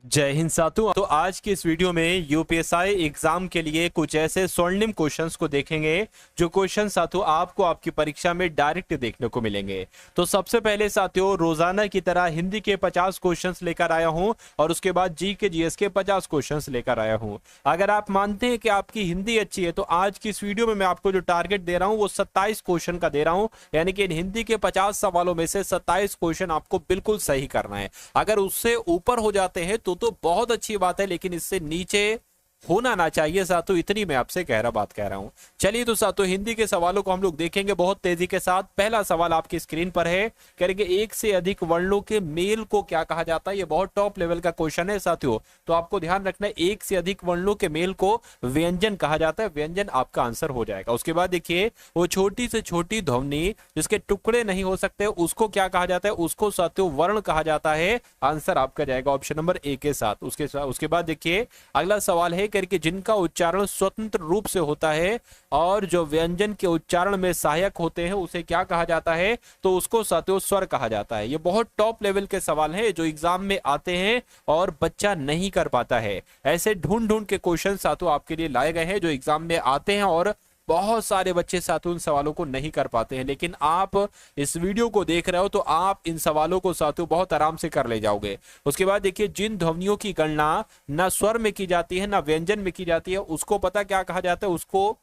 जय हिंद साथियों। तो आज की इस वीडियो में यूपीएसआई एग्जाम के लिए कुछ ऐसे स्वर्णिम क्वेश्चंस को देखेंगे जो क्वेश्चन साथियों आपको आपकी परीक्षा में डायरेक्ट देखने को मिलेंगे। तो सबसे पहले साथियों रोजाना की तरह हिंदी के 50 क्वेश्चंस लेकर आया हूं और उसके बाद जी के जीएस के 50 क्वेश्चंस लेकर आया हूं। अगर आप मानते हैं कि आपकी हिंदी अच्छी है तो आज की इस वीडियो में मैं आपको जो टारगेट दे रहा हूं वो 27 क्वेश्चन का दे रहा हूं, यानी कि हिंदी के 50 सवालों में से 27 क्वेश्चन आपको बिल्कुल सही करना है। अगर उससे ऊपर हो जाते हैं तो बहुत अच्छी बात है, लेकिन इससे नीचे होना ना चाहिए साथियों, इतनी मैं आपसे बात कह रहा हूं। चलिए तो साथियों हिंदी के सवालों को हम लोग देखेंगे बहुत तेजी के साथ। पहला सवाल आपकी स्क्रीन पर है, करेंगे एक से अधिक वर्णों के मेल को क्या कहा जाता है। ये बहुत टॉप लेवल का क्वेश्चन है साथियों, तो आपको ध्यान रखना है एक से अधिक वर्णों के मेल को व्यंजन कहा जाता है। व्यंजन आपका आंसर हो जाएगा। उसके बाद देखिए वो छोटी से छोटी ध्वनि जिसके टुकड़े नहीं हो सकते उसको क्या कहा जाता है, उसको साथियों वर्ण कहा जाता है। आंसर आपका जाएगा ऑप्शन नंबर ए के साथ। उसके बाद देखिए अगला सवाल है करके जिनका उच्चारण स्वतंत्र रूप से होता है और जो व्यंजन के उच्चारण में सहायक होते हैं उसे क्या कहा जाता है, तो उसको साथियों स्वर कहा जाता है। ये बहुत टॉप लेवल के सवाल हैं जो एग्जाम में आते हैं और बच्चा नहीं कर पाता है। ऐसे ढूंढ ढूंढ के क्वेश्चन साथियों आपके लिए लाए गए हैं जो एग्जाम में आते हैं और बहुत सारे बच्चे साथियों उन सवालों को नहीं कर पाते हैं। लेकिन आप इस वीडियो को देख रहे हो तो आप इन सवालों को साथियों बहुत आराम से कर ले जाओगे। उसके बाद देखिए जिन ध्वनियों की गणना ना स्वर में की जाती है ना व्यंजन में की जाती है उसको पता क्या कहा जाता है, उसको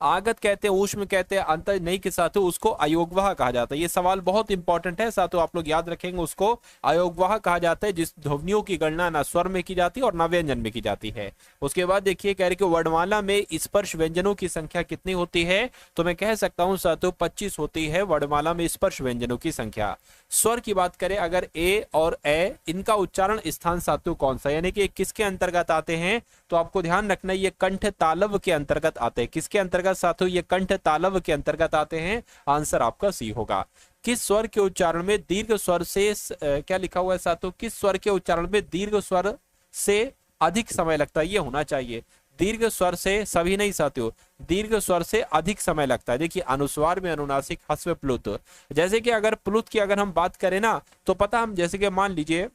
आगत कहते हैं, ऊष्म कहते हैं, अंतर नहीं के साथियों उसको अयोगवाह कहा जाता है। ये सवाल बहुत इंपॉर्टेंट है साथियों, आप लोग याद रखेंगे। उसको अयोगवाह कहा जाता है जिस ध्वनियों की गणना ना स्वर में की जाती है और ना व्यंजन में की जाती है। उसके बाद देखिए कह रहे कि वर्णमाला में स्पर्श व्यंजनों की संख्या कितनी होती है, तो मैं कह सकता हूं साथियों 25 होती है वर्णमाला में स्पर्श व्यंजनों की संख्या। स्वर की बात करें अगर ए और ए इनका उच्चारण स्थान साथियों कौन सा, यानी कि किसके अंतर्गत आते हैं, तो आपको ध्यान रखना ये कंठ तालव के अंतर्गत आते हैं। किसके अंतर्गत साथियों, ये कंठ तालव के अंतर्गत आते हैं। आंसर आपका सी होगा। किस स्वर के उच्चारण में दीर्घ स्वर से क्या लिखा हुआ है साथियों, किस स्वर के उच्चारण में दीर्घ स्वर से अधिक समय लगता है, ये होना चाहिए। दीर्घ स्वर से सभी नहीं साथियों, दीर्घ स्वर से अधिक समय लगता है। देखिए अनुस्वार में अनुनासिक ह्रस्व प्लुत, जैसे कि अगर प्लुत की अगर हम बात करें ना तो पता हम जैसे कि मान लीजिए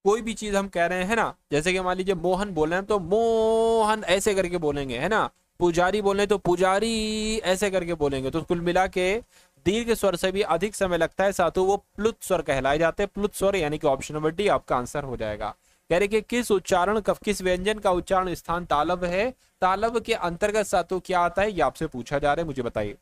कोई भी चीज हम कह रहे हैं ना, जैसे कि मान लीजिए मोहन बोल रहे हैं तो मोहन ऐसे करके बोलेंगे, है ना। पुजारी बोल रहे हैं तो पुजारी ऐसे करके बोलेंगे। तो कुल मिला के दीर्घ स्वर से भी अधिक समय लगता है साथियों, वो प्लुत स्वर कहलाए जाते हैं। प्लुत स्वर यानी कि ऑप्शन नंबर डी आपका आंसर हो जाएगा। कह रहे कि किस उच्चारण का किस व्यंजन का उच्चारण स्थान तालव है, तालव के अंतर्गत साथियों क्या आता है, ये आपसे पूछा जा रहा है, मुझे बताइए।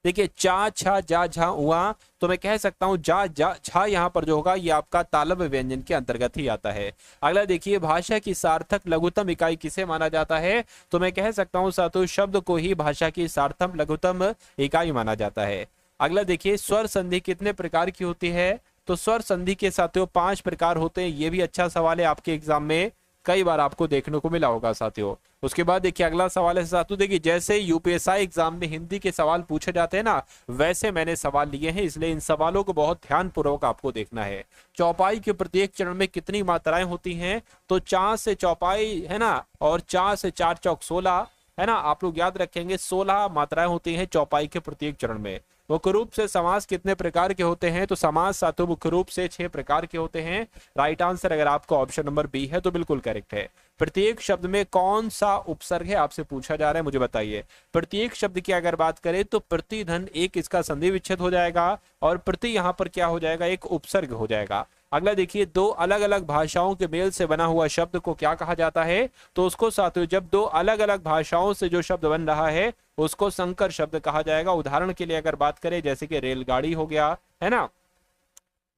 देखिए चा छा जा झा उआ, तो मैं कह सकता हूं जा जा झा यहां पर जो होगा ये आपका तालव व्यंजन के अंतर्गत ही आता है। अगला देखिए भाषा की सार्थक लघुत्तम इकाई किसे माना जाता है, तो मैं कह सकता हूं साथियों शब्द को ही भाषा की सार्थक लघुत्तम इकाई माना जाता है। अगला देखिए स्वर संधि कितने प्रकार की होती है, तो स्वर संधि के साथियों 5 प्रकार होते हैं। ये भी अच्छा सवाल है, आपके एग्जाम में कई बार आपको देखने को मिला होगा साथियों। उसके बाद देखिए अगला सवाल है साथियों, देखिए जैसे यूपीएसआई एग्जाम में हिंदी के सवाल पूछे जाते हैं ना वैसे मैंने सवाल लिए हैं, इसलिए इन सवालों को बहुत ध्यान पूर्वक आपको देखना है। चौपाई के प्रत्येक चरण में कितनी मात्राएं होती हैं, तो 4 से चौपाई है ना, और 4 से 4 चौक 16 है ना। आप लोग याद रखेंगे 16 मात्राएं होती हैं चौपाई के प्रत्येक चरण में। मुख्य रूप से समास कितने प्रकार के होते हैं, तो समास साथियों मुख्य रूप से 6 प्रकार के होते हैं। राइट आंसर अगर आपका ऑप्शन नंबर बी है तो बिल्कुल करेक्ट है। प्रत्येक शब्द में कौन सा उपसर्ग है आपसे पूछा जा रहा है, मुझे बताइए। प्रत्येक शब्द की अगर बात करें तो प्रतिधन एक इसका संधि विच्छेद हो जाएगा और प्रति यहां पर क्या हो जाएगा, एक उपसर्ग हो जाएगा। अगला देखिए दो अलग अलग भाषाओं के मेल से बना हुआ शब्द को क्या कहा जाता है, तो उसको साथियों जब दो अलग अलग भाषाओं से जो शब्द बन रहा है उसको संकर शब्द कहा जाएगा। उदाहरण के लिए अगर बात करें जैसे कि रेलगाड़ी हो गया, है ना,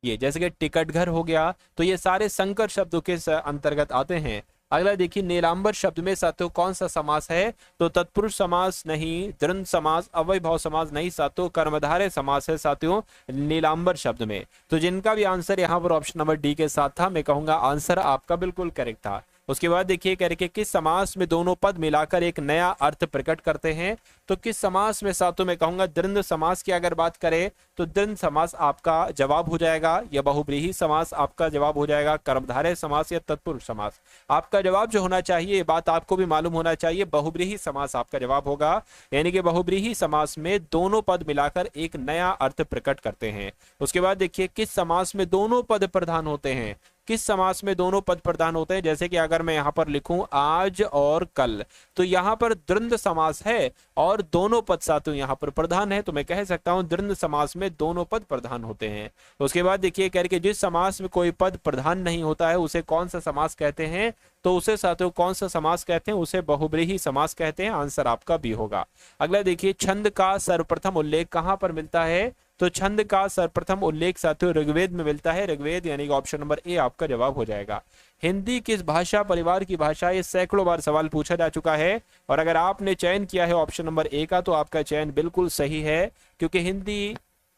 ये जैसे कि टिकट घर हो गया, तो ये सारे संकर शब्दों के अंतर्गत आते हैं। अगला देखिए नीलांबर शब्द में साथियों कौन सा समास है, तो तत्पुरुष समास नहीं, द्वंद्व समास, अव्ययभाव समास नहीं साथियों, कर्मधारय समास है साथियों नीलांबर शब्द में। तो जिनका भी आंसर यहाँ पर ऑप्शन नंबर डी के साथ था, मैं कहूंगा आंसर आपका बिल्कुल करेक्ट था। उसके बाद देखिए कह रहे कि किस समास में दोनों पद मिलाकर एक नया अर्थ प्रकट करते हैं, तो किस समास में साथियों मैं कहूंगा द्वंद्व समास की अगर बात करें तो द्वंद्व समास आपका जवाब हो जाएगा, या बहुब्रीहि समास आपका जवाब हो जाएगा, कर्मधारय समास या तत्पुरुष समास। आपका जवाब जो होना चाहिए, ये बात आपको भी मालूम होना चाहिए, बहुब्रीहि समास आपका जवाब होगा। यानी कि बहुब्रीहि समास में दोनों पद मिलाकर एक नया अर्थ प्रकट करते हैं। उसके बाद देखिए किस समास में दोनों पद प्रधान होते हैं, किस समास में दोनों पद प्रधान होते हैं? जैसे कि अगर मैं यहाँ पर लिखूं आज और कल, तो यहाँ पर द्वंद्व समास है और दोनों पद साथियों यहाँ पर प्रधान है, तो मैं कह सकता हूं द्वंद्व समास में दोनों पद प्रधान होते हैं। उसके बाद देखिए करके जिस समास में कोई पद प्रधान नहीं होता है उसे कौन सा समास कहते हैं? तो उसे साथियों कौन सा समास कहते हैं? उसे बहुब्रीहि समास कहते हैं। आंसर आपका बी होगा। अगला देखिए, छंद का सर्वप्रथम उल्लेख कहां पर मिलता है? तो छंद का सर्वप्रथम उल्लेख साथियों ऋग्वेद में मिलता है। ऋग्वेद यानी कि ऑप्शन नंबर ए आपका जवाब हो जाएगा। हिंदी किस भाषा परिवार की भाषा? ये सैकड़ों बार सवाल पूछा जा चुका है और अगर आपने चयन किया है ऑप्शन नंबर ए का तो आपका चयन बिल्कुल सही है, क्योंकि हिंदी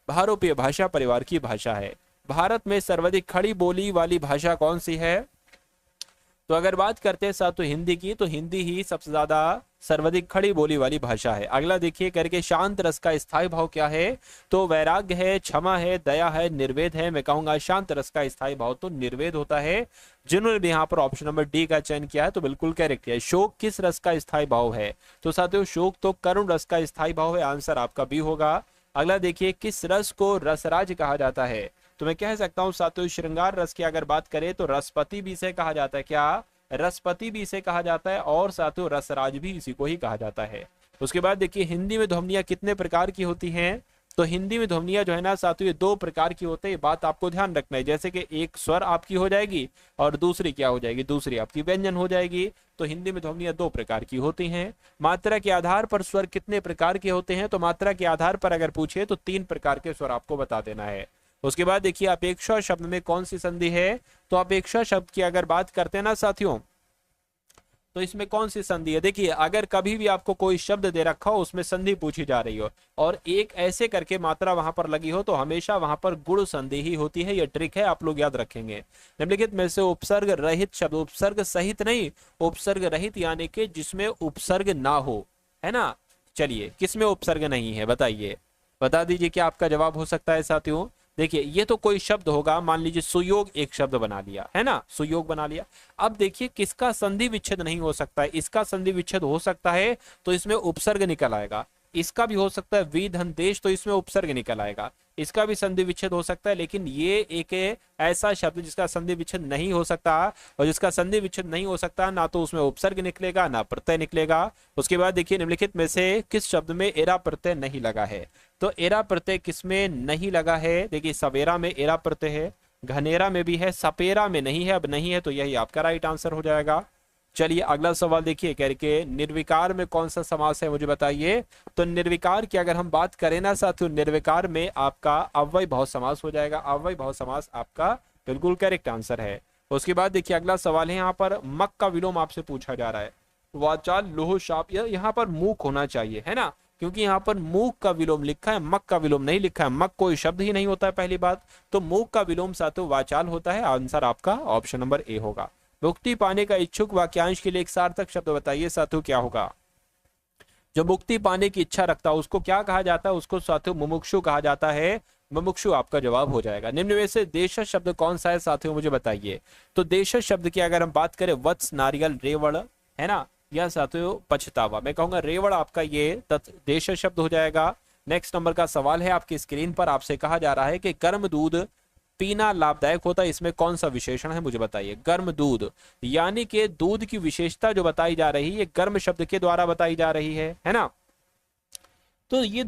भारोपीय भाषा परिवार की भाषा है। भारत में सर्वाधिक खड़ी बोली वाली भाषा कौन सी है? तो अगर बात करते हैं साथ तो हिंदी की, तो हिंदी ही सबसे ज्यादा सर्वाधिक खड़ी बोली वाली भाषा है। अगला देखिए करके शांत रस का स्थायी भाव क्या है? तो वैराग्य है, क्षमा है, दया है, निर्वेद है। मैं कहूंगा शांत रस का स्थायी भाव तो निर्वेद होता है। जिन्होंने भी यहाँ पर ऑप्शन नंबर डी का चयन किया है तो बिल्कुल करेक्ट है। शोक किस रस का स्थायी भाव है? तो साथियों शोक तो करुण रस का स्थायी भाव है। आंसर आपका बी होगा। अगला देखिए, किस रस को रसराज कहा जाता है? तो मैं कह सकता हूं साथियों श्रृंगार रस की अगर बात करें तो रसपति भी इसे कहा जाता है। क्या? रसपति भी इसे कहा जाता है और साथियों रसराज भी इसी को ही कहा जाता है। उसके बाद देखिए, हिंदी में ध्वनियां कितने प्रकार की होती हैं? तो हिंदी में ध्वनियां जो है ना साथियों ये दो प्रकार की होती है। ये बात आपको ध्यान रखना है। जैसे कि एक स्वर आपकी हो जाएगी और दूसरी क्या हो जाएगी? दूसरी आपकी व्यंजन हो जाएगी। तो हिंदी में ध्वनियां दो प्रकार की होती हैं। मात्रा के आधार पर स्वर कितने प्रकार के होते हैं? तो मात्रा के आधार पर अगर पूछे तो 3 प्रकार के स्वर आपको बता देना है। उसके बाद देखिए, अपेक्षा शब्द में कौन सी संधि है? तो अपेक्षा शब्द की अगर बात करते हैं ना साथियों, तो इसमें कौन सी संधि है? देखिए, अगर कभी भी आपको कोई शब्द दे रखा हो उसमें संधि पूछी जा रही हो और एक ऐसे करके मात्रा वहां पर लगी हो तो हमेशा वहां पर गुण संधि ही होती है। यह ट्रिक है, आप लोग याद रखेंगे। निम्नलिखित में से उपसर्ग रहित शब्द, उपसर्ग सहित नहीं, उपसर्ग रहित यानी कि जिसमें उपसर्ग ना हो, है ना। चलिए, किसमें उपसर्ग नहीं है बताइए, बता दीजिए क्या आपका जवाब हो सकता है साथियों। देखिए, ये तो कोई शब्द होगा, मान लीजिए सुयोग एक शब्द बना लिया, है ना, सुयोग बना लिया। अब देखिए किसका संधि विच्छेद नहीं हो सकता है? इसका संधि विच्छेद हो सकता है तो इसमें उपसर्ग निकल आएगा। इसका भी हो सकता है विधन देश, तो इसमें उपसर्ग निकल आएगा। इसका भी संधि विच्छेद हो सकता है, लेकिन ये एक ऐसा शब्द जिसका संधि विच्छेद नहीं हो सकता, और जिसका संधि विच्छेद नहीं हो सकता ना तो उसमें उपसर्ग निकलेगा ना प्रत्यय निकलेगा। उसके बाद देखिए, निम्नलिखित में से किस शब्द में एरा प्रत्यय नहीं लगा है? तो एरा प्रत्यय किसमें नहीं लगा है? देखिए, सवेरा में एरा प्रत्यय है, घनेरा में भी है, सपेरा में नहीं है। अब नहीं है तो यही आपका राइट आंसर हो जाएगा। चलिए अगला सवाल देखिए, करके निर्विकार में कौन सा समास है मुझे बताइए। तो निर्विकार की अगर हम बात करें ना साथियों, निर्विकार में आपका अव्यय भाव समास हो जाएगा। अव्यय भाव समास आपका बिल्कुल करेक्ट आंसर है। उसके बाद देखिए अगला सवाल है, यहाँ पर मक का विलोम आपसे पूछा जा रहा है। वाचाल लोह शाप, यहाँ पर मूक होना चाहिए, है ना, क्योंकि यहाँ पर मूक का विलोम लिखा है, मक का विलोम नहीं लिखा है। मक कोई शब्द ही नहीं होता है पहली बात, तो मूक का विलोम साथियों वाचाल होता है। आंसर आपका ऑप्शन नंबर ए होगा। मुक्ति पाने का इच्छुक वाक्यांश के लिए एक सार्थक शब्द बताइए साथियों, क्या होगा? जो मुक्ति पाने की इच्छा रखता है उसको क्या कहा जाता है? उसको साथियों मुमुक्षु कहा जाता है। मुमुक्षु आपका जवाब हो जाएगा। निम्न में से देशज शब्द कौन सा है साथियों मुझे बताइए। तो देशज शब्द की अगर हम बात करें, वत्स, नारियल, रेवड़, है ना, या साथियों पछतावा। मैं कहूंगा रेवड़ आपका ये देशज शब्द हो जाएगा। नेक्स्ट नंबर का सवाल है आपकी स्क्रीन पर, आपसे कहा जा रहा है कि गर्म दूध पीना लाभदायक होता है, इसमें कौन सा विशेषण है मुझे बताइए। गर्म दूध यानी कि दूध की विशेषता जो बताई जा रही है ये गर्म शब्द के द्वारा बताई जा रही है ना। तो ये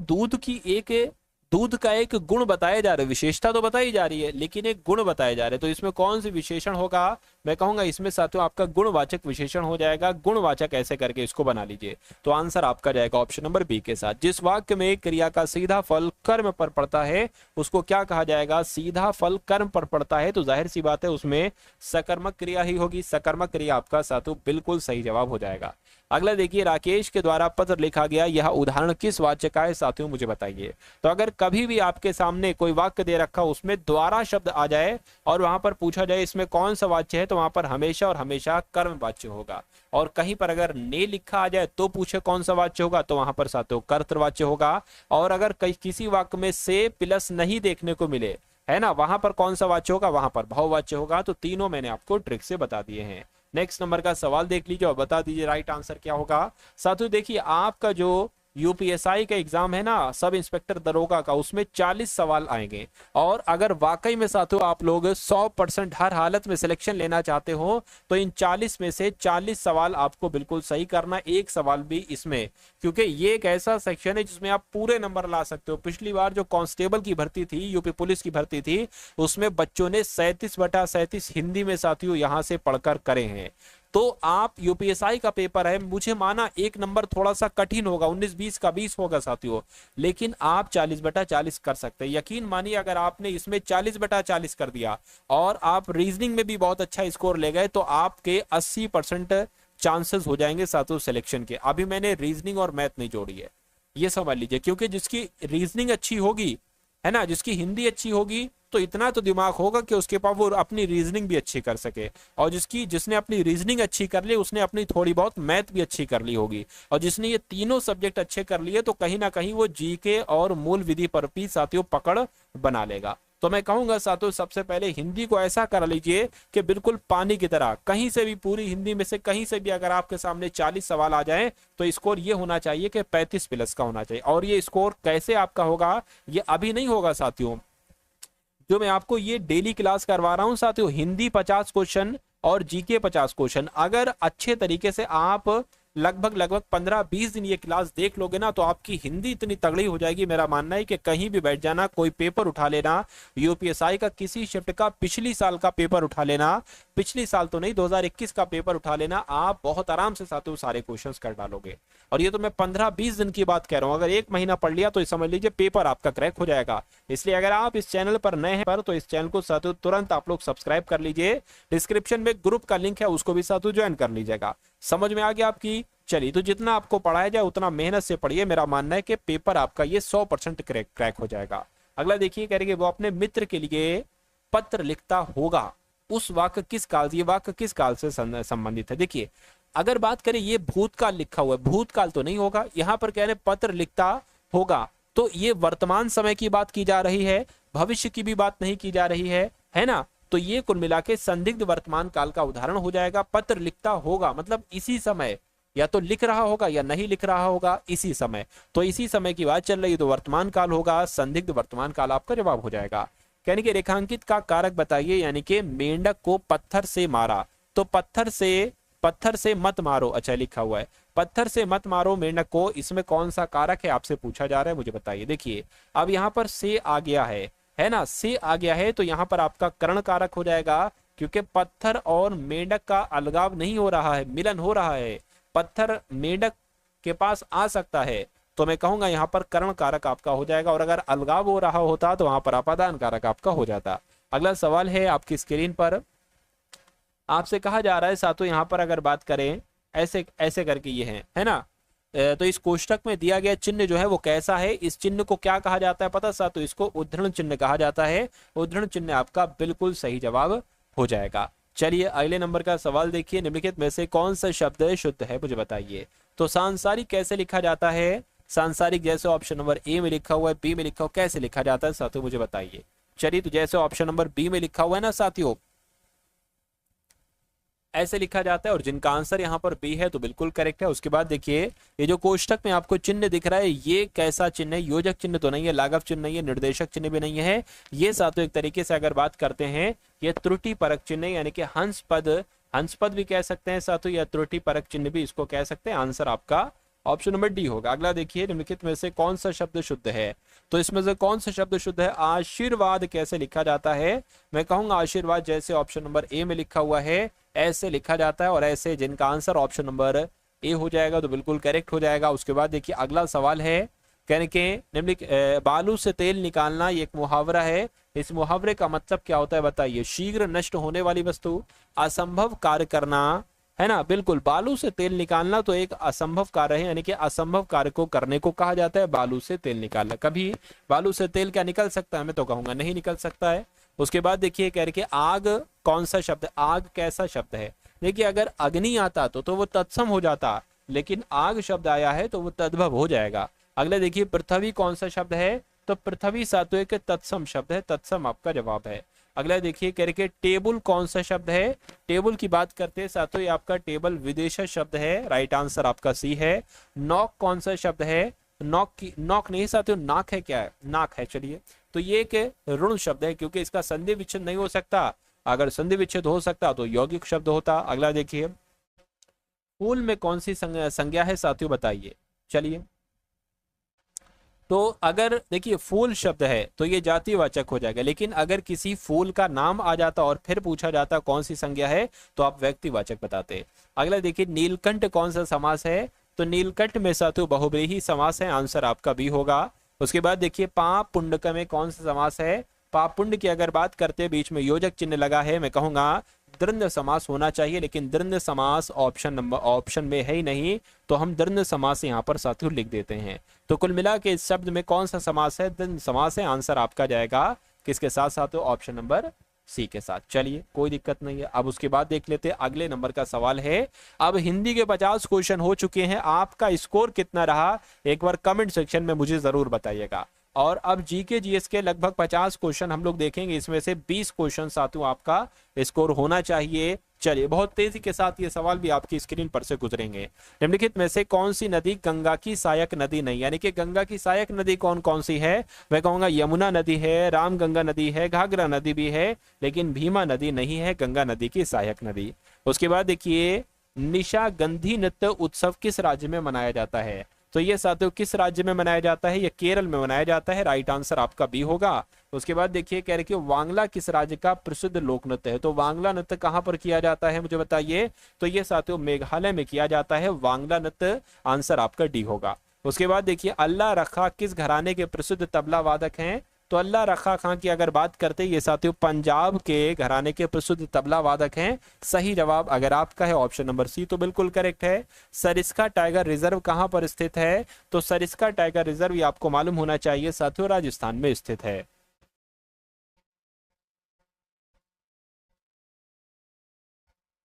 दूध का एक गुण बताया जा रहा है, विशेषता तो बताई जा रही है लेकिन एक गुण बताया जा रहा है। तो इसमें कौन सी विशेषण होगा? मैं कहूंगा इसमें साथियों आपका गुणवाचक विशेषण हो जाएगा। गुणवाचक ऐसे करके इसको बना लीजिए, तो आंसर आपका जाएगा ऑप्शन नंबर बी के साथ। जिस वाक्य में क्रिया का सीधा फल कर्म पर पड़ता है उसको क्या कहा जाएगा? सीधा फल कर्म पर पड़ता है, तो जाहिर सी बात है उसमें सकर्मक क्रिया ही होगी। सकर्मक क्रिया आपका साथियों बिल्कुल सही जवाब हो जाएगा। अगला देखिए, राकेश के द्वारा पत्र लिखा गया, यह उदाहरण किस वाच्य का है साथियों मुझे बताइए। तो अगर कभी भी आपके सामने कोई वाक्य दे रखा उसमें द्वारा शब्द आ जाए और वहां पर पूछा जाए इसमें कौन सा वाच्य है, तो वहां पर हमेशा और हमेशा कर्म वाच्य होगा। और कहीं पर अगर ने लिखा आ जाए तो पूछे कौन सा वाच्य होगा, तो वहां पर साथियों कर्तृवाच्य होगा। और अगर किसी वाक्य में से प्लस नहीं देखने को मिले, है ना, वहां पर कौन सा वाच्य होगा? वहां पर भाववाच्य होगा। तो तीनों मैंने आपको ट्रिक से बता दिए हैं। नेक्स्ट नंबर का सवाल देख लीजिए और बता दीजिए राइट आंसर क्या होगा। साथियों देखिए, आपका जो यूपीएसआई का एग्जाम है ना, सब इंस्पेक्टर दरोगा का, उसमें 40 सवाल आएंगे। और अगर वाकई में साथियों आप लोग 100% हर हालत में सिलेक्शन लेना चाहते हो तो इन 40 में से 40 सवाल आपको बिल्कुल सही करना, एक सवाल भी इसमें, क्योंकि ये एक ऐसा सेक्शन है जिसमें आप पूरे नंबर ला सकते हो। पिछली बार जो कांस्टेबल की भर्ती थी, यूपी पुलिस की भर्ती थी, उसमें बच्चों ने 37/37 हिंदी में साथियों यहां से पढ़कर करे हैं। तो आप यूपीएसआई का पेपर है, मुझे माना एक नंबर थोड़ा सा कठिन होगा, 19-20 का 20 होगा साथियों, लेकिन आप 40/40 कर सकते हैं। यकीन मानिए अगर आपने इसमें 40/40 कर दिया और आप रीजनिंग में भी बहुत अच्छा स्कोर ले गए तो आपके 80% चांसेस हो जाएंगे साथियों सिलेक्शन के। अभी मैंने रीजनिंग और मैथ नहीं जोड़ी है, ये समझ लीजिए, क्योंकि जिसकी रीजनिंग अच्छी होगी है ना, जिसकी हिंदी अच्छी होगी तो इतना तो दिमाग होगा कि उसके पास वो अपनी रीजनिंग भी अच्छी कर सके, और जिसने अपनी रीजनिंग अच्छी कर ली उसने अपनी थोड़ी बहुत मैथ भी अच्छी कर ली होगी, और जिसने ये तीनों सब्जेक्ट अच्छे कर लिए तो कहीं ना कहीं वो जीके और मूल विधि पर भी साथियों पकड़ बना लेगा। तो मैं कहूंगा साथियों सबसे पहले हिंदी को ऐसा कर लीजिए कि बिल्कुल पानी की तरह, कहीं से भी पूरी हिंदी में से कहीं से भी अगर आपके सामने 40 सवाल आ जाएं तो स्कोर ये होना चाहिए कि 35+ का होना चाहिए। और ये स्कोर कैसे आपका होगा, ये अभी नहीं होगा साथियों, जो मैं आपको ये डेली क्लास करवा रहा हूं साथियों, हिंदी 50 क्वेश्चन और जीके 50 क्वेश्चन, अगर अच्छे तरीके से आप लगभग 15-20 दिन ये क्लास देख लोगे ना तो आपकी हिंदी इतनी तगड़ी हो जाएगी। मेरा मानना है कि कहीं भी बैठ जाना, कोई पेपर उठा लेना, यूपीएसआई का किसी शिफ्ट का पिछली साल का पेपर उठा लेना, पिछली साल तो नहीं 2021 का पेपर उठा लेना, आप बहुत आराम से साथियों सारे क्वेश्चंस कर डालोगे। और ये तो मैं 15-20 दिन की बात कह रहा हूं, अगर एक महीना पढ़ लिया तो समझ लीजिए पेपर आपका क्रैक हो जाएगा। इसलिए अगर आप इस चैनल पर नए हैं तो इस चैनल को साथियों तुरंत आप लोग सब्सक्राइब कर लीजिए, डिस्क्रिप्शन में ग्रुप का लिंक है उसको भी साथियों ज्वाइन कर लीजिएगा। समझ में आ गया आपकी? चलिए, तो जितना आपको पढ़ाया जाए उतना मेहनत से पढ़िए, मेरा मानना है कि पेपर आपका ये 100% क्रैक हो जाएगा। अगला देखिए, कह रहे कि वो अपने मित्र के लिए पत्र लिखता होगा, उस वाक्य किस काल, ये वाक्य किस काल से संबंधित है। देखिए अगर बात करें ये भूतकाल लिखा हुआ है, भूतकाल तो नहीं होगा, यहां पर कह रहे पत्र लिखता होगा, तो ये वर्तमान समय की बात की जा रही है, भविष्य की भी बात नहीं की जा रही है ना। तो ये कुल मिला के संदिग्ध वर्तमान काल का उदाहरण हो जाएगा। पत्र लिखता होगा मतलब इसी समय, या तो लिख रहा होगा या नहीं लिख रहा होगा, इसी समय, तो इसी समय की बात चल रही है तो वर्तमान काल होगा, संदिग्ध वर्तमान काल आपका जवाब हो जाएगा। यानी कि रेखांकित का कारक बताइए, यानी कि मेंढक को पत्थर से मारा, तो पत्थर से मत मारो, अच्छा लिखा हुआ है पत्थर से मत मारो मेंढक को, इसमें कौन सा कारक है आपसे पूछा जा रहा है, मुझे बताइए। देखिए अब यहाँ पर से आ गया है ना, से आ गया है तो यहाँ पर आपका कर्ण कारक हो जाएगा, क्योंकि पत्थर और मेंढक का अलगाव नहीं हो रहा है, मिलन हो रहा है, पत्थर मेंढक के पास आ सकता है, तो मैं कहूंगा यहाँ पर कर्ण कारक आपका हो जाएगा, और अगर अलगाव हो रहा होता तो वहां पर अपादान कारक आपका हो जाता। अगला सवाल है आपकी स्क्रीन पर, आपसे कहा जा रहा है साथियों यहाँ पर अगर बात करें ऐसे ऐसे करके ये है ना, तो इस कोष्टक में दिया गया चिन्ह जो है वो कैसा है, इस चिन्ह को क्या कहा जाता है पता साथियों, इसको उद्धरण चिन्ह कहा जाता है। उद्धरण चिन्ह आपका बिल्कुल सही जवाब हो जाएगा। चलिए अगले नंबर का सवाल देखिए, निम्नलिखित में से कौन सा शब्द शुद्ध है, मुझे बताइए। तो सांसारिक कैसे लिखा जाता है, सांसारिक जैसे ऑप्शन नंबर ए में लिखा हुआ है, बी में लिखा हुआ, कैसे लिखा जाता है साथियों मुझे बताइए। चलिए तो जैसे ऑप्शन नंबर बी में लिखा हुआ है ना साथियों, ऐसे लिखा जाता है, और जिनका आंसर यहाँ पर बी है तो बिल्कुल करेक्ट है। उसके बाद देखिए ये जो कोष्टक में आपको चिन्ह दिख रहा है ये कैसा चिन्ह है, योजक चिन्ह तो नहीं है, लाघव चिन्ह नहीं है, निर्देशक चिन्ह भी नहीं है, ये साथियों एक तरीके से अगर बात करते हैं ये त्रुटि परक चिन्ह यानी कि हंसपद भी कह सकते हैं साथियों, या त्रुटि परक चिन्ह भी इसको कह सकते हैं। आंसर आपका ऑप्शन नंबर डी होगा। अगला देखिए, निम्नलिखित में से कौन सा शब्द शुद्ध है, तो इसमें से कौन सा शब्द शुद्ध है। आशीर्वाद कैसे लिखा जाता है, मैं कहूंगा आशीर्वाद जैसे ऑप्शन नंबर ए में लिखा हुआ है ऐसे लिखा जाता है, और ऐसे जिनका आंसर ऑप्शन नंबर ए हो जाएगा तो बिल्कुल करेक्ट हो जाएगा। उसके बाद देखिए अगला सवाल है, कहने के निम्नलिखित बालू से तेल निकालना ये एक मुहावरा है, इस मुहावरे का मतलब क्या होता है बताइए। शीघ्र नष्ट होने वाली वस्तु, असंभव कार्य करना, है ना, बिल्कुल बालू से तेल निकालना तो एक असंभव कार्य है, यानी कि असंभव कार्य को करने को कहा जाता है बालू से तेल निकालना। कभी बालू से तेल क्या निकल सकता है, मैं तो कहूंगा नहीं निकल सकता है। उसके बाद देखिए कह रहे कि आग कौन सा शब्द, आग कैसा शब्द है। देखिए अगर अग्नि आता तो वो तत्सम हो जाता, लेकिन आग शब्द आया है तो वो तद्भव हो जाएगा। अगले देखिए पृथ्वी कौन सा शब्द है, तो पृथ्वी सात्विक एक तत्सम शब्द है, तत्सम आपका जवाब है। अगला देखिए कह रहे टेबल कौन सा शब्द है, टेबल की बात करते हैं साथियों आपका टेबल विदेशज शब्द है, राइट आंसर आपका सी है। नॉक कौन सा शब्द है, नॉक नहीं साथियों, नाक है, क्या है, नाक है। चलिए, तो ये एक ऋण शब्द है क्योंकि इसका संधि विच्छेद नहीं हो सकता। अगर संधि विच्छेद हो सकता तो यौगिक शब्द होता। अगला देखिए, फूल में कौन सी संज्ञा है साथियों, बताइए। चलिए, तो अगर देखिए फूल शब्द है तो ये जातिवाचक हो जाएगा, लेकिन अगर किसी फूल का नाम आ जाता और फिर पूछा जाता कौन सी संज्ञा है तो आप व्यक्तिवाचक बताते। अगला देखिए, नीलकंठ कौन सा समास है, तो नीलकंठ में साथियों बहुब्रीहि समास है, आंसर आपका बी होगा। उसके बाद देखिए, पाप पुंडक में कौन सा समास है, पाप पुंड की अगर बात करते बीच में योजक चिन्ह लगा है, मैं कहूंगा द्वंद्व समास होना चाहिए, लेकिन द्वंद्व समास ऑप्शन में है ही नहीं, तो हम द्वंद्व समास यहाँ पर साथियों लिख देते हैं। तो कुल मिला के इस शब्द में कौन सा समास है, द्वंद्व समास है, आंसर आपका जाएगा किसके साथ साथियों, ऑप्शन नंबर सी के साथ। चलिए, कोई दिक्कत नहीं है। अब उसके बाद देख लेते हैं अगले नंबर का सवाल है। अब हिंदी के 50 क्वेश्चन हो चुके हैं, आपका स्कोर कितना रहा एक बार कमेंट सेक्शन में मुझे जरूर बताइएगा। और अब जीके जीएस के लगभग 50 क्वेश्चन हम लोग देखेंगे, इसमें से 20 क्वेश्चन साथियों आपका स्कोर होना चाहिए। चलिए, बहुत तेजी के साथ ये सवाल भी आपकी स्क्रीन पर से गुजरेंगे। निम्नलिखित में से कौन सी नदी गंगा की सहायक नदी नहीं, यानी कि गंगा की सहायक नदी कौन कौन सी है, मैं कहूंगा यमुना नदी है, रामगंगा नदी है, घाघरा नदी भी है, लेकिन भीमा नदी नहीं है गंगा नदी की सहायक नदी। उसके बाद देखिए, निशागंधी नृत्य उत्सव किस राज्य में मनाया जाता है, तो ये साथियों किस राज्य में मनाया जाता है, ये केरल में मनाया जाता है, राइट आंसर आपका बी होगा। उसके बाद देखिए, कह रहे कि वांगला किस राज्य का प्रसिद्ध लोक नृत्य है, तो वांगला नृत्य कहां पर किया जाता है मुझे बताइए, तो ये साथियों मेघालय में किया जाता है वांगला नृत्य, आंसर आपका डी होगा। उसके बाद देखिए, अल्लाह रखा किस घराने के प्रसिद्ध तबला वादक हैं, तो अल्लाह रखा खां की अगर बात करते ये साथियों पंजाब के घराने के प्रसिद्ध तबला वादक हैं। सही जवाब अगर आपका है ऑप्शन नंबर सी, तो बिल्कुल करेक्ट है। सरिस्का टाइगर रिजर्व कहां पर स्थित है, तो सरिस्का टाइगर रिजर्व ये आपको मालूम होना चाहिए साथियों राजस्थान में स्थित है।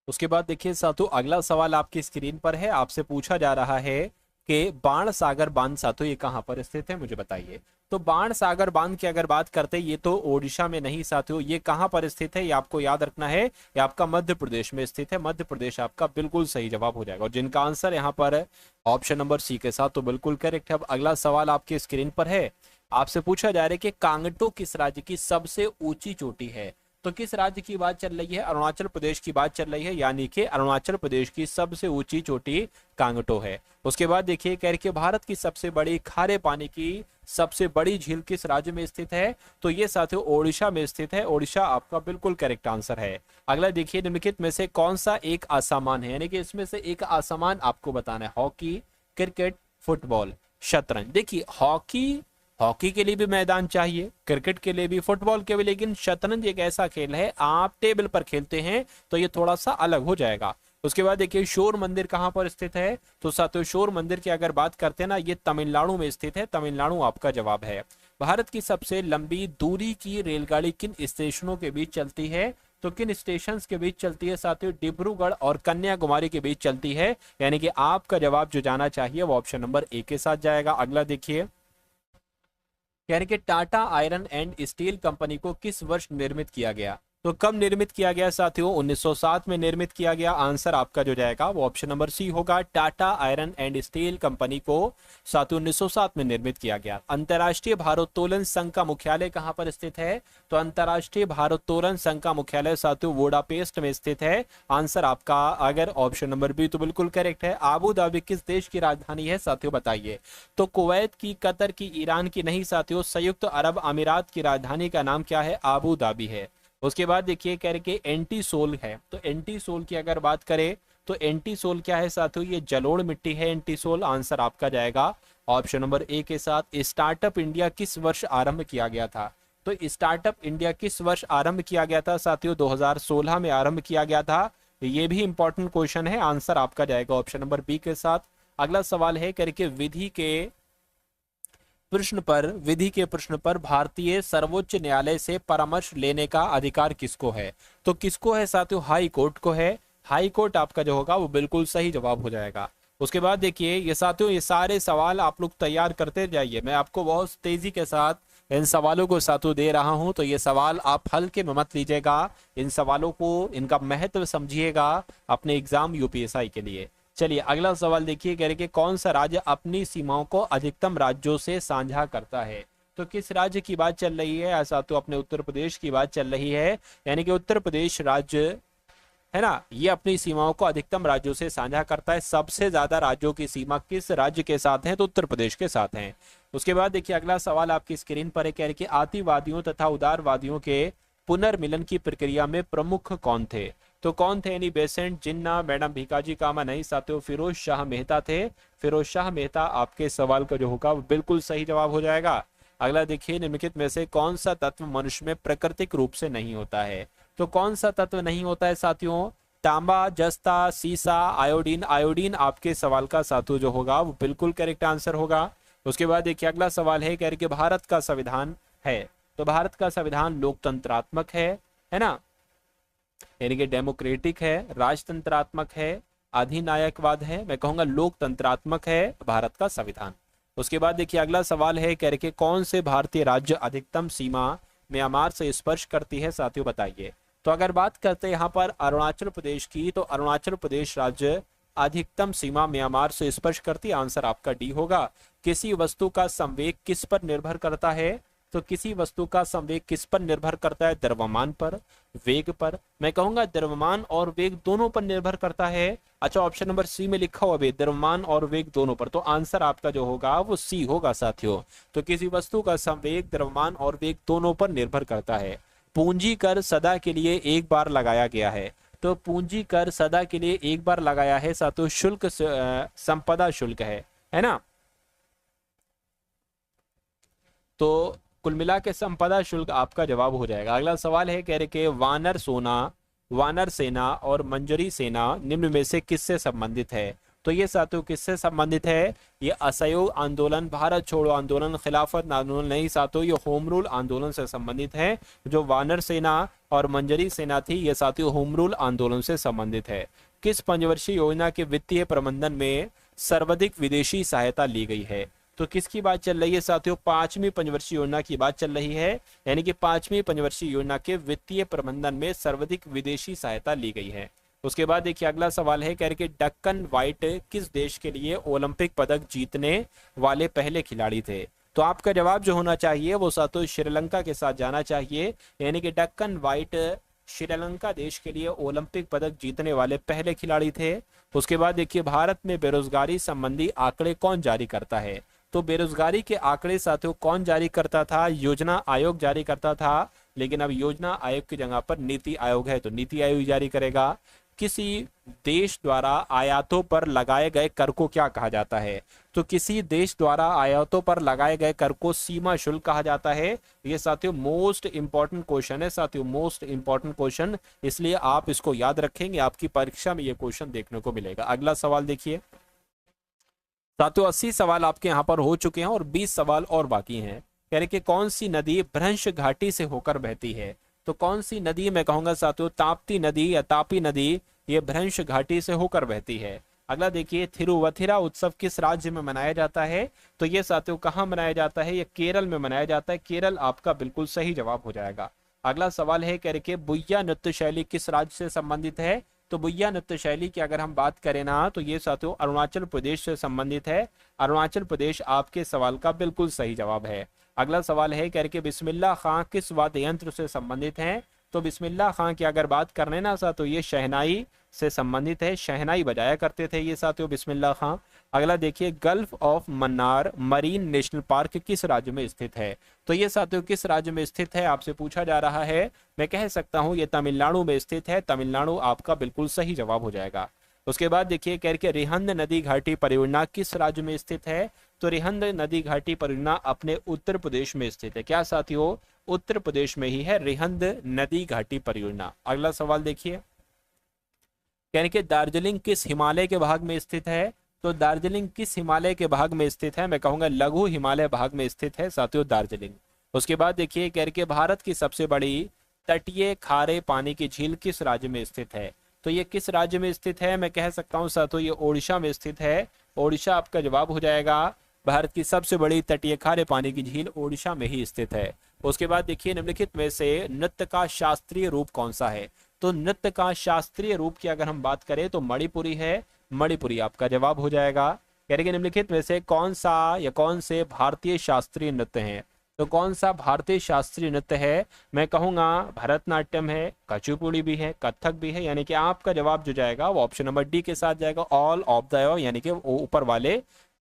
उसके बाद देखिए साथियों, अगला सवाल आपकी स्क्रीन पर है, आपसे पूछा जा रहा है कि बाण सागर बांध साथियों ये कहां पर स्थित है मुझे बताइए। तो बाण सागर बांध की अगर बात करते ये तो ओडिशा में नहीं साथियों, ये कहां पर स्थित है ये आपको याद रखना है, ये आपका मध्य प्रदेश में स्थित है। मध्य प्रदेश आपका बिल्कुल सही जवाब हो जाएगा, और जिनका आंसर यहाँ पर ऑप्शन नंबर सी के साथ, तो बिल्कुल करेक्ट है। अब अगला सवाल आपकी स्क्रीन पर है, आपसे पूछा जा रहा है कि कांगटो किस राज्य की सबसे ऊंची चोटी है, तो किस राज्य की बात चल रही है, अरुणाचल प्रदेश की बात चल रही है, यानी कि अरुणाचल प्रदेश की सबसे ऊंची चोटी कांगटो है। उसके बाद देखिए, कह रहे कि भारत की सबसे बड़ी खारे पानी की सबसे बड़ी झील किस राज्य में स्थित है, तो ये साथियों ओडिशा में स्थित है, ओडिशा आपका बिल्कुल करेक्ट आंसर है। अगला देखिए, निम्नलिखित में से कौन सा एक असामान्य है, यानी कि इसमें से एक असामान्य आपको बताना है, हॉकी, क्रिकेट, फुटबॉल, शतरंज। देखिए हॉकी के लिए भी मैदान चाहिए, क्रिकेट के लिए भी, फुटबॉल के भी, लेकिन शतरंज एक ऐसा खेल है आप टेबल पर खेलते हैं तो ये थोड़ा सा अलग हो जाएगा। उसके बाद देखिए, शोर मंदिर कहां पर स्थित है, तो साथियों शोर मंदिर की अगर बात करते हैं ना, ये तमिलनाडु में स्थित है, तमिलनाडु आपका जवाब है। भारत की सबसे लंबी दूरी की रेलगाड़ी किन स्टेशनों के बीच चलती है, तो किन स्टेशन के बीच चलती है साथियों, डिब्रूगढ़ और कन्याकुमारी के बीच चलती है, यानी कि आपका जवाब जो जाना चाहिए वो ऑप्शन नंबर ए के साथ जाएगा। अगला देखिए, यानी कि Tata iron and steel company को किस वर्ष निर्मित किया गया, तो कब निर्मित किया गया साथियों, 1907 में निर्मित किया गया, आंसर आपका जो जाएगा वो ऑप्शन नंबर सी होगा। Tata iron and steel company को साथियों 1907 में निर्मित किया गया। अंतर्राष्ट्रीय भारोत्तोलन संघ का मुख्यालय कहां पर स्थित है, तो अंतर्राष्ट्रीय भारोत्तोलन संघ का मुख्यालय साथियों वुडापेस्ट में स्थित है, आंसर आपका अगर ऑप्शन नंबर बी, तो बिल्कुल करेक्ट है। आबू धाबी किस देश की राजधानी है साथियों बताइए, तो कुवैत की, कतर की, ईरान की नहीं साथियों, संयुक्त अरब अमीरात की राजधानी का नाम क्या है, आबू धाबी है। उसके बाद देखिए, कह रहे कि एंटी सोल है, तो एंटी सोल की अगर बात करें तो एंटी सोल क्या है साथियों, ये जलोढ़ मिट्टी है एंटी सोल, आंसर आपका जाएगा ऑप्शन नंबर ए के साथ। स्टार्टअप इंडिया किस वर्ष आरंभ किया गया था, तो स्टार्टअप इंडिया किस वर्ष आरंभ किया गया था साथियों, 2016 में आरंभ किया गया था। ये भी इंपॉर्टेंट क्वेश्चन है, आंसर आपका जाएगा ऑप्शन नंबर बी के साथ। अगला सवाल है, कह रहे विधि के प्रश्न पर भारतीय सर्वोच्च न्यायालय से परामर्श लेने का अधिकार किसको है, तो किसको है साथियों, हाई कोर्ट को है। हाई कोर्ट आपका जो होगा वो बिल्कुल सही जवाब हो जाएगा। उसके बाद देखिए, ये साथियों ये सारे सवाल आप लोग तैयार करते जाइए, मैं आपको बहुत तेजी के साथ इन सवालों को साथियों दे रहा हूं, तो ये सवाल आप हल्के में मत लीजिएगा, इन सवालों को, इनका महत्व समझिएगा अपने एग्जाम यूपीएसआई के लिए। चलिए अगला सवाल देखिए, कह रहे कि कौन सा राज्य अपनी सीमाओं को अधिकतम राज्यों से साझा करता है। तो किस राज्य की बात चल रही है? ऐसा तो अपने उत्तर प्रदेश की बात चल रही है, यानी कि उत्तर प्रदेश राज्य है ना, ये अपनी सीमाओं को अधिकतम राज्यों से साझा करता है। सबसे ज्यादा राज्यों की सीमा किस राज्य के साथ है? तो उत्तर प्रदेश के साथ है। उसके बाद देखिए अगला सवाल आपकी स्क्रीन पर है, कह रहे कि आतिवादियों तथा उदारवादियों के पुनर्मिलन की प्रक्रिया में प्रमुख कौन थे? तो कौन थे? यानी बेसेंट, जिन्ना, मैडम भीकाजी कामा, नहीं साथियों फिरोज शाह मेहता थे। फिरोज शाह मेहता आपके सवाल का जो होगा वो बिल्कुल सही जवाब हो जाएगा। अगला देखिए, निम्नलिखित में से कौन सा तत्व मनुष्य में प्राकृतिक रूप से नहीं होता है? तो कौन सा तत्व नहीं होता है साथियों? तांबा, जस्ता, सीसा, आयोडीन। आयोडीन आपके सवाल का साथियों जो होगा वो बिल्कुल करेक्ट आंसर होगा। उसके बाद देखिए अगला सवाल है, कह रहे कि भारत का संविधान है। तो भारत का संविधान लोकतंत्रात्मक है ना, यानी कि डेमोक्रेटिक है, राजतंत्रात्मक है, अधिनायकवाद है? मैं कहूंगा लोकतंत्रात्मक है भारत का संविधान। उसके बाद देखिए अगला सवाल है, कह रहे कि कौन से भारतीय राज्य अधिकतम सीमा म्यांमार से स्पर्श करती है? साथियों बताइए। तो अगर बात करते हैं यहाँ पर अरुणाचल प्रदेश की, तो अरुणाचल प्रदेश राज्य अधिकतम सीमा म्यांमार से स्पर्श करती है। आंसर आपका डी होगा। किसी वस्तु का संवेग किस पर निर्भर करता है? तो किसी वस्तु का संवेग किस पर निर्भर करता है? द्रव्यमान पर, वेग पर? मैं कहूंगा द्रव्यमान और वेग दोनों पर निर्भर करता है। अच्छा, ऑप्शन नंबर सी में लिखा हुआ है द्रव्यमान और वेग दोनों पर, तो आंसर आपका जो होगा वो सी होगा साथियों। तो किसी वस्तु का संवेग द्रव्यमान और वेग दोनों पर निर्भर करता है। पूंजी कर सदा के लिए एक बार लगाया गया है। तो पूंजी कर सदा के लिए एक बार लगाया है साथियों, शुल्क संपदा शुल्क है ना। तो कुल मिला के संपदा शुल्क आपका जवाब हो जाएगा। अगला सवाल है, कह रहे कि वानर सेना और मंजरी सेना निम्न में से किससे संबंधित है? तो ये साथियों किससे संबंधित है? ये असहयोग आंदोलन, भारत छोड़ो आंदोलन, खिलाफत आंदोलन नहीं साथियों, ये होम रूल आंदोलन से संबंधित है। जो वानर सेना और मंजरी सेना थी ये साथियों होम रूल आंदोलन से संबंधित है। किस पंचवर्षीय योजना के वित्तीय प्रबंधन में सर्वाधिक विदेशी सहायता ली गई है? तो किसकी बात चल रही है साथियों? पांचवी पंचवर्षीय योजना की बात चल रही है, यानी कि पांचवी पंचवर्षीय योजना के वित्तीय प्रबंधन में सर्वाधिक विदेशी सहायता ली गई है। उसके बाद देखिए अगला सवाल है, कह रहे कि डक्कन व्हाइट किस देश के लिए ओलंपिक पदक जीतने वाले पहले खिलाड़ी थे? तो आपका जवाब जो होना चाहिए वो साथियों श्रीलंका के साथ जाना चाहिए, यानी कि डक्कन व्हाइट श्रीलंका देश के लिए ओलंपिक पदक जीतने वाले पहले खिलाड़ी थे। उसके बाद देखिए भारत में बेरोजगारी संबंधी आंकड़े कौन जारी करता है? तो बेरोजगारी के आंकड़े साथियों कौन जारी करता था? योजना आयोग जारी करता था, लेकिन अब योजना आयोग की जगह पर नीति आयोग है, तो नीति आयोग जारी करेगा। किसी देश द्वारा आयातों पर लगाए गए कर को क्या कहा जाता है? तो किसी देश द्वारा आयातों पर लगाए गए कर को सीमा शुल्क कहा जाता है। ये साथियों मोस्ट इंपॉर्टेंट क्वेश्चन है साथियों, मोस्ट इंपॉर्टेंट क्वेश्चन, इसलिए आप इसको याद रखेंगे, आपकी परीक्षा में ये क्वेश्चन देखने को मिलेगा। अगला सवाल देखिए साथियों, 80 सवाल आपके यहाँ पर हो चुके हैं और 20 सवाल और बाकी हैं। कह रहे कि कौन सी नदी भ्रंश घाटी से होकर बहती है? तो कौन सी नदी? मैं कहूंगा साथियों ताप्ती नदी या तापी नदी, ये भ्रंश घाटी से होकर बहती है। अगला देखिए, थिरुवथिरा उत्सव किस राज्य में मनाया जाता है? तो ये साथियों कहाँ मनाया जाता है? ये केरल में मनाया जाता है। केरल आपका बिल्कुल सही जवाब हो जाएगा। अगला सवाल है, कह रहे कि बुइया नृत्य शैली किस राज्य से संबंधित है? तो बुइया नृत्य शैली की अगर हम बात करें ना, तो ये साथियों अरुणाचल प्रदेश से संबंधित है। अरुणाचल प्रदेश आपके सवाल का बिल्कुल सही जवाब है। अगला सवाल है, कह रहे कि बिस्मिल्लाह खां किस वाद्य यंत्र से संबंधित है? तो बिस्मिल्लाह खां की अगर बात करने ना साथियों, ये शहनाई से संबंधित है, शहनाई बजाया करते थे ये साथियों बिस्मिल्लाह खां। अगला देखिए, gulf of Mannar marine national park किस राज्य में स्थित है? तो ये साथियों किस राज्य में स्थित है आपसे पूछा जा रहा है। मैं कह सकता हूं ये तमिलनाडु में स्थित है। तमिलनाडु आपका बिल्कुल सही जवाब हो जाएगा। उसके बाद देखिए, कह के रिहंद नदी घाटी परियोजना किस राज्य में स्थित है? तो रिहंद नदी घाटी परियोजना अपने उत्तर प्रदेश में स्थित है। क्या साथियों? उत्तर प्रदेश में ही है रिहंद नदी घाटी परियोजना। अगला सवाल देखिए, यानी कि दार्जिलिंग किस हिमालय के भाग में स्थित है? तो दार्जिलिंग किस हिमालय के भाग में स्थित है? मैं कहूंगा लघु हिमालय भाग में स्थित है साथियों दार्जिलिंग। उसके बाद देखिए, कह के भारत की सबसे बड़ी तटीय खारे पानी की झील किस राज्य में स्थित है? तो ये किस राज्य में स्थित है? मैं कह सकता हूँ साथियों ये ओडिशा में स्थित है। ओडिशा आपका जवाब हो जाएगा। भारत की सबसे बड़ी तटीय खारे पानी की झील ओडिशा में ही स्थित है। उसके बाद देखिए, निम्नलिखित में से नृत्य का शास्त्रीय रूप कौन सा है? तो नृत्य का शास्त्रीय रूप की अगर हम बात करें तो मणिपुरी है। मणिपुरी आपका जवाब हो जाएगा। कह रहे कि निम्नलिखित में से कौन सा या कौन से भारतीय शास्त्रीय नृत्य हैं, तो कौन सा भारतीय शास्त्रीय नृत्य है, मैं कहूंगा भरतनाट्यम है, कुचिपुड़ी भी है, कथक भी है, यानी कि आपका जवाब जो जाएगा वो ऑप्शन नंबर डी के साथ जाएगा, ऑल ऑफ द, यानी कि ऊपर वाले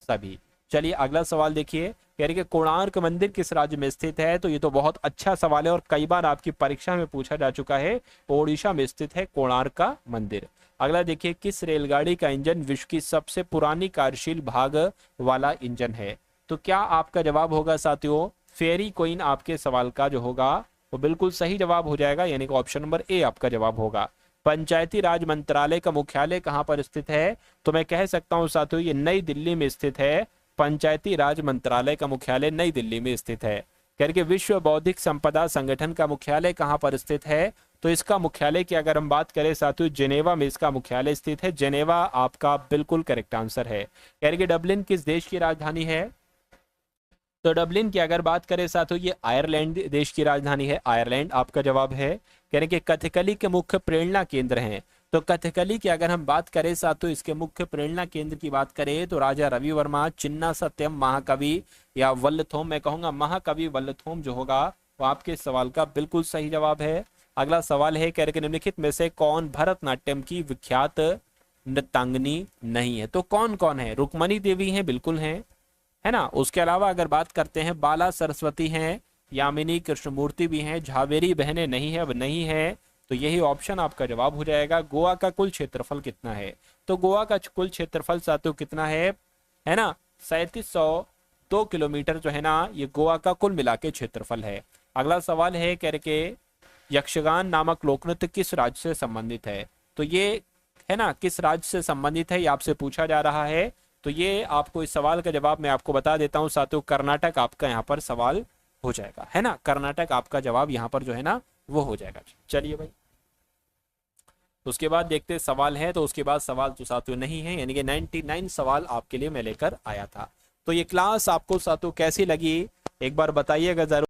सभी। चलिए अगला सवाल देखिए, कह रहे कि कोणार्क मंदिर किस राज्य में स्थित है, तो ये तो बहुत अच्छा सवाल है और कई बार आपकी परीक्षा में पूछा जा चुका है। ओडिशा में स्थित है कोणार्क का मंदिर। अगला देखिए, किस रेलगाड़ी का इंजन विश्व की सबसे पुरानी कार्यशील भाग वाला इंजन है, तो क्या आपका जवाब होगा साथियों फेरी क्वीन। आपके सवाल का जो होगा वो बिल्कुल सही जवाब हो जाएगा, यानी कि ऑप्शन नंबर ए आपका जवाब होगा। पंचायती राज मंत्रालय का मुख्यालय कहां पर स्थित है, तो मैं कह सकता हूं साथियों ये नई दिल्ली में स्थित है। पंचायती राज मंत्रालय का मुख्यालय नई दिल्ली में स्थित है। करके विश्व बौद्धिक संपदा संगठन का मुख्यालय कहां पर स्थित है, तो इसका मुख्यालय की अगर हम बात करें साथियों जेनेवा में इसका मुख्यालय स्थित है। जेनेवा आपका बिल्कुल करेक्ट आंसर है। करके डबलिन किस देश की राजधानी है, तो डबलिन की अगर बात करें साथियों ये आयरलैंड देश की राजधानी है, आयरलैंड आपका जवाब है। कह रहे कि कथकली के मुख्य प्रेरणा केंद्र हैं, तो कथकली की अगर हम बात करें साथियों इसके मुख्य प्रेरणा केंद्र की बात करें तो राजा रवि वर्मा, चिन्ना सत्यम, महाकवि या वल्लथोम, मैं कहूंगा महाकवि वल्लथोम जो होगा वो आपके सवाल का बिल्कुल सही जवाब है। अगला सवाल है, कह रहे कि निम्नलिखित में से कौन भरतनाट्यम की विख्यात नृत्यांगनी नहीं है, तो कौन कौन है, रुक्मणी देवी हैं, बिल्कुल हैं, है ना। उसके अलावा अगर बात करते हैं बाला सरस्वती हैं, यामिनी कृष्णमूर्ति भी हैं, झावेरी बहनें नहीं है, अब नहीं है, तो यही ऑप्शन आपका जवाब हो जाएगा। गोवा का कुल क्षेत्रफल कितना है, तो गोवा का कुल क्षेत्रफल साथियों कितना है ना 3702 किलोमीटर जो है ना ये गोवा का कुल मिला के क्षेत्रफल है। अगला सवाल है, कह रहे के यक्षगान नामक लोकनृत्य किस राज्य से संबंधित है, तो ये है ना किस राज्य से संबंधित है ये आपसे पूछा जा रहा है। तो ये आपको इस सवाल का जवाब मैं आपको बता देता हूं साथियों, कर्नाटक आपका यहाँ पर सवाल हो जाएगा, है ना, कर्नाटक आपका जवाब यहाँ पर जो है ना वो हो जाएगा। चलिए भाई उसके बाद देखते सवाल है, तो उसके बाद सवाल तो साथियों नहीं है, यानी कि 99 सवाल आपके लिए मैं लेकर आया था। तो ये क्लास आपको साथियों कैसी लगी एक बार बताइएगा जरूर।